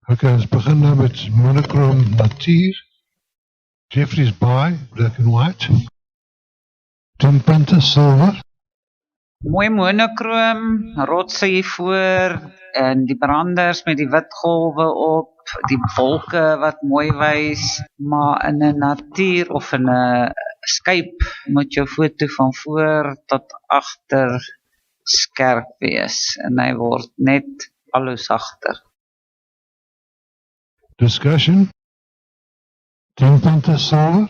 Okay, ons begin nou met Monochrome Nature Jeffrey's Bay, black and white. 10 punte silver. Mooi monochrome, rotse hiervoor en die branders met die wit golwe op, die wolke wat mooi wys, maar in 'n natuur of in 'n skype moet jou foto van voor tot agter skerp wees en hy word net al hoe sagter. Discussion. 10 punte silver.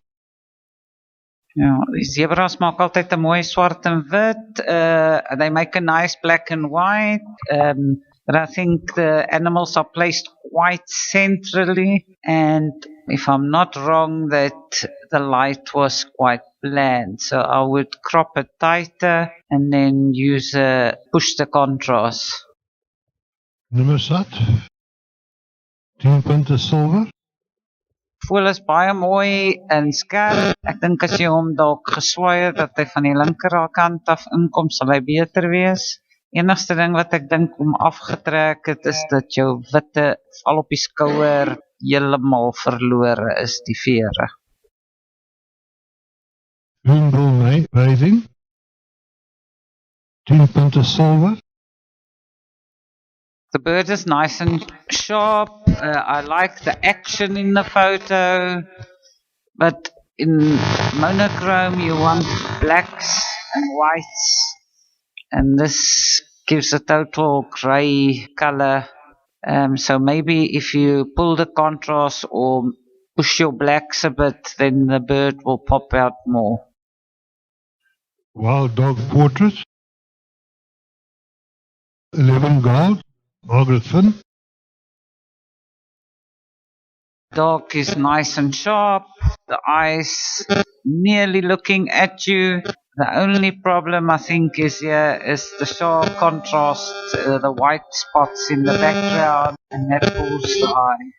Ja, die zebras maak altyd 'n mooi swart en wit. They make a nice black and white. But I think the animals are placed quite centrally, and if I'm not wrong, that the light was quite bland. So I would crop it tighter and then push the contrast. Nummer sat. 10 punte silver. Voel is baie mooi en skerp. Ek dink as jy hom dalk geswaai het dat hy van die linkerkant af inkom, sal hy beter wees. Enigste ding wat ek dink om afgetrek het is dat jou witte al op die skouer heeltemal verlore is, die vere. Rainbow May Rising. 10 punte silver. The bird is nice and sharp. I like the action in the photo, but in monochrome you want blacks and whites, and this gives a total grey color. So maybe if you pull the contrast or push your blacks a bit, then the bird will pop out more. Wild Dog Portrait. 11 gold. Margaret Finn. Dog is nice and sharp, the eyes nearly looking at you. The only problem I think is here is the sharp contrast, the white spots in the background, and that pulls the eye.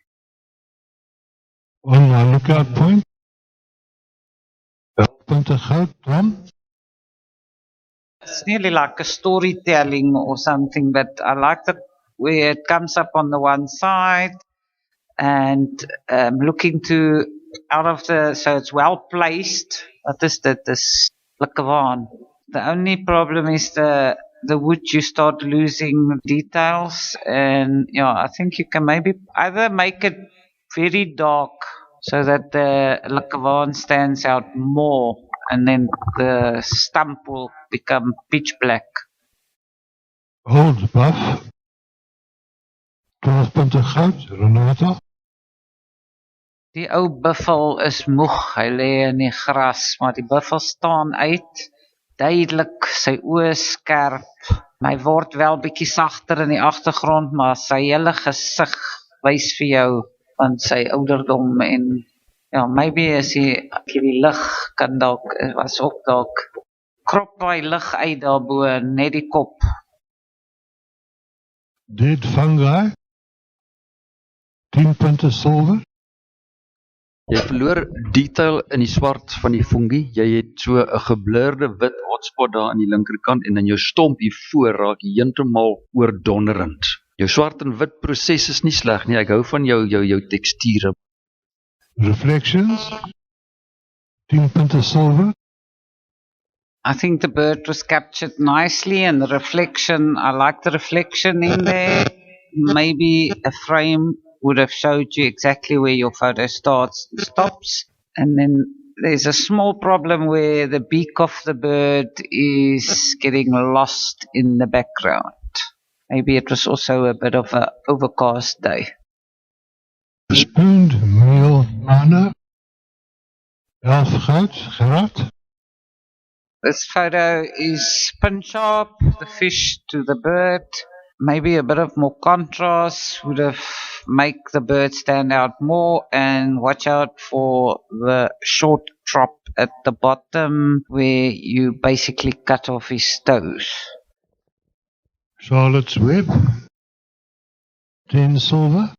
On my lookout point. 11 punte goud, Tom. It's nearly like a storytelling or something, but I like the way it comes up on the one side and looking to out of so it's well placed. What is that? This Lakavan. The only problem is the wood, you start losing details, and yeah, I think you can maybe either make it very dark so that the Lakavan stands out more, and then the stump will become pitch black. Old buff. 12 punte goud, Renata. Die ou buffel is moeg, hy lê in die gras, maar die buffel staan uit, duidelik, sy oë skerp. Hy word wel bietjie sagter in die agtergrond, maar sy hele gesig wys vir jou van sy ouderdom en ja, maybe as hy die lig kan dalk was ook dalk krop hy lig uit daarbo, net die kop. Dead fungi. 10 punte silver. Jy verloor detail in die swart van die fungi. Jy het so 'n geblurde wit hotspot daar aan die linkerkant en in jou stomp hier voor raak heeltemal oordonderend. Jou swart en wit proses is nie sleg nie. Ek hou van jou teksture. Reflections. 10 punte silver. I think the bird was captured nicely, and the reflection, I like the reflection in there. Maybe a frame would have showed you exactly where your photo starts and stops. And then there's a small problem where the beak of the bird is getting lost in the background. Maybe it was also a bit of an overcast day. Spooned meal manner. 11 goud, Gerard. This photo is pin sharp, the fish to the bird. Maybe a bit of more contrast would have make the bird stand out more, and watch out for the short drop at the bottom where you basically cut off his toes. Charlotte's Web. 10 silver.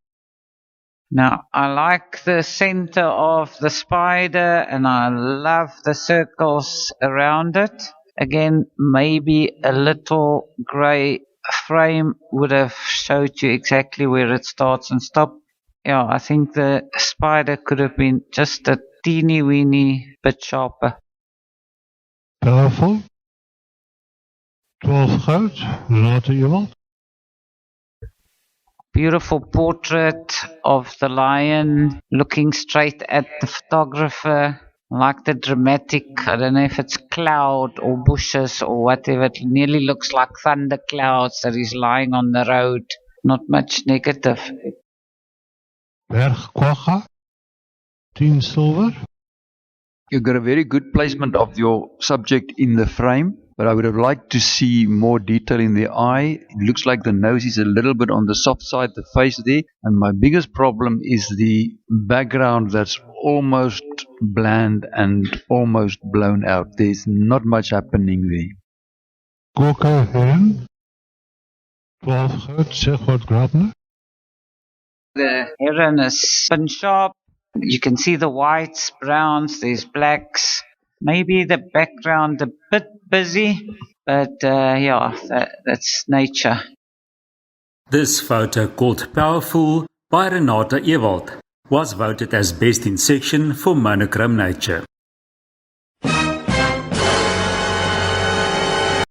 Now, I like the center of the spider, and I love the circles around it. Again, maybe a little grey frame would have showed you exactly where it starts and stops. yeah, I think the spider could have been just a teeny weeny bit sharper. Powerful. 12 goud. Later iemand. Beautiful portrait of the lion looking straight at the photographer. Like the dramatic, I don't know if it's cloud or bushes or whatever. It nearly looks like thunder clouds that is lying on the road. Not much negative. Berg Quagga. 10 silver. You got a very good placement of your subject in the frame, but I would have liked to see more detail in the eye. It looks like the nose is a little bit on the soft side, the face there, and my biggest problem is the background that's almost bland and almost blown out. There's not much happening there. Coco Heron. 12 goud. Sigurd Grabner. The heron is spin sharp. You can see the whites, browns, there's blacks. Maybe the background a bit busy, but that's nature. This photo, called Powerful by Renata Ewald, was voted as Best in Section for Monochrome Nature.